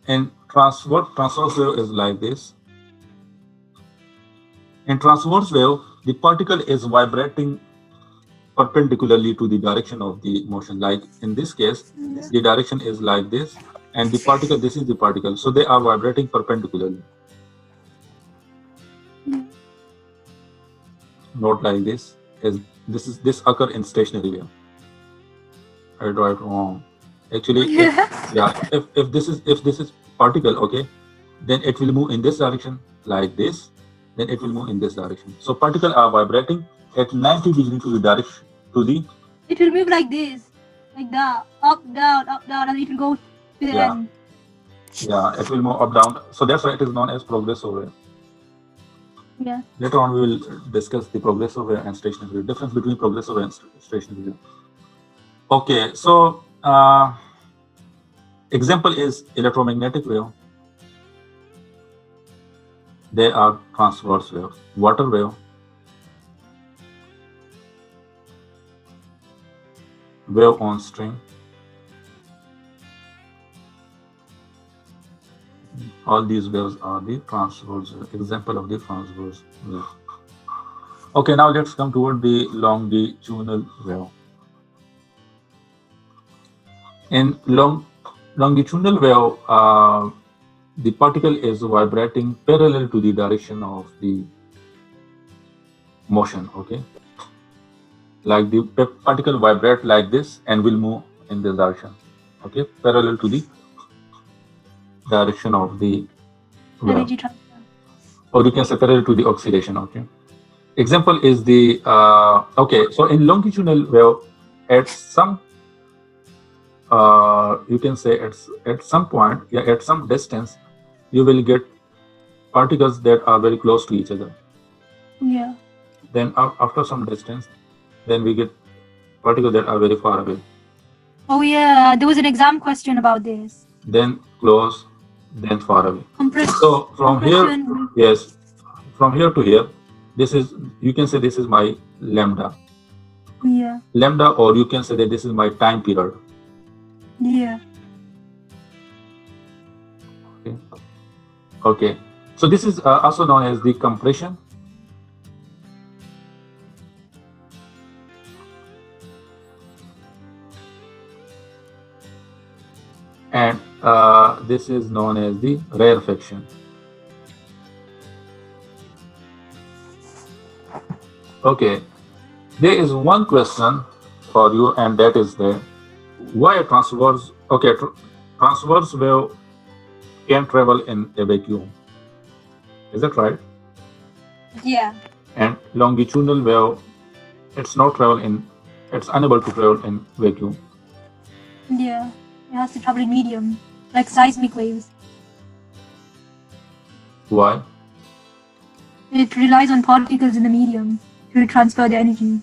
And transverse wave is like this. In transverse wave, the particle is vibrating perpendicularly to the direction of the motion. Like in this case, the direction is like this, and the particle, this is the particle. So they are vibrating perpendicularly. Not like this. Is this occur in stationary wave? I draw it wrong. Actually, if this is particle, okay, then it will move in this direction like this. Then it will move in this direction. So particles are vibrating at 90 degree to the direction to the. It will move like this, like that, up, down, and it will go to the end. Yeah, it will move up, down. So that's why it is known as progressive wave. Yeah. Later on, we will discuss the progressive wave and stationary wave. Difference between progressive and stationary wave. Okay, so example is electromagnetic wave. They are transverse wave. Water wave, wave on string. All these waves are the transverse wave. Example of the transverse wave. Okay, now let's come toward the longitudinal wave. In longitudinal wave, the particle is vibrating parallel to the direction of the motion. Okay, like the particle vibrate like this and will move in this direction. Okay, parallel to the direction of the wave. Energy transfer. Or you can say parallel to the oscillation. Okay. Example is the okay. So in longitudinal wave, at some you can say at some point, yeah, at some distance, you will get particles that are very close to each other. Yeah. Then after some distance, then we get particles that are very far away. Oh yeah, there was an exam question about this. Then close, then far away. Compression. So from here, yes, from here to here, this is, you can say this is my lambda. Yeah. Lambda, or you can say that this is my time period. Yeah. Okay. Okay. So this is also known as the compression. And this is known as the rarefaction. Okay, there is one question for you, and that is that why a transverse? Okay, transverse wave can travel in a vacuum. Is that right? Yeah. And longitudinal wave, it's not travel in, it's unable to travel in vacuum. Yeah, it has to travel in medium, like seismic waves. Why? It relies on particles in the medium to transfer the energy.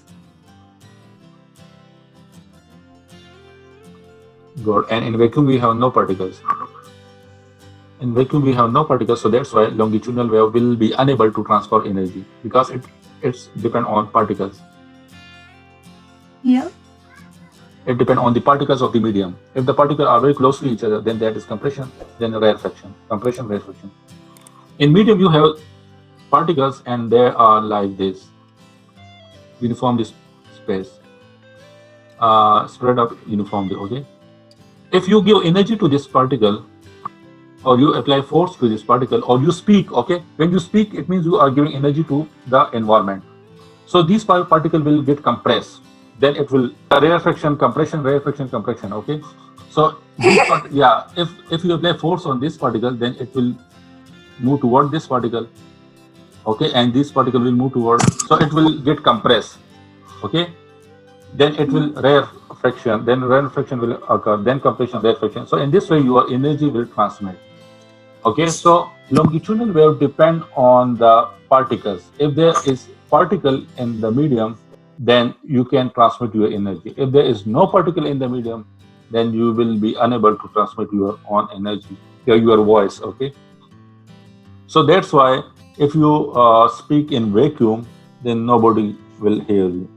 Good. And in vacuum we have no particles. In vacuum we have no particles, so that's why longitudinal wave will be unable to transfer energy because it's depend on particles. Yeah. It depends on the particles of the medium. If the particles are very close to each other, then that is compression, then rarefaction. Compression, rarefaction. In medium you have particles and they are like this, uniform space, spread up uniformly. Okay. If you give energy to this particle, or you apply force to this particle, or you speak, okay, when you speak, it means you are giving energy to the environment. So these particle will get compressed. Then it will rarefaction, compression, rarefaction, compression. Okay. So yeah, if you apply force on this particle, then it will move toward this particle. Okay, and this particle will move toward, so it will get compressed. Okay. Then it will rarefaction, then rarefaction will occur, then compression, rarefaction. So in this way, your energy will transmit. Okay, so longitudinal wave depend on the particles. If there is particle in the medium, then you can transmit your energy. If there is no particle in the medium, then you will be unable to transmit your own energy, your voice. Okay, so that's why if you speak in vacuum, then nobody will hear you.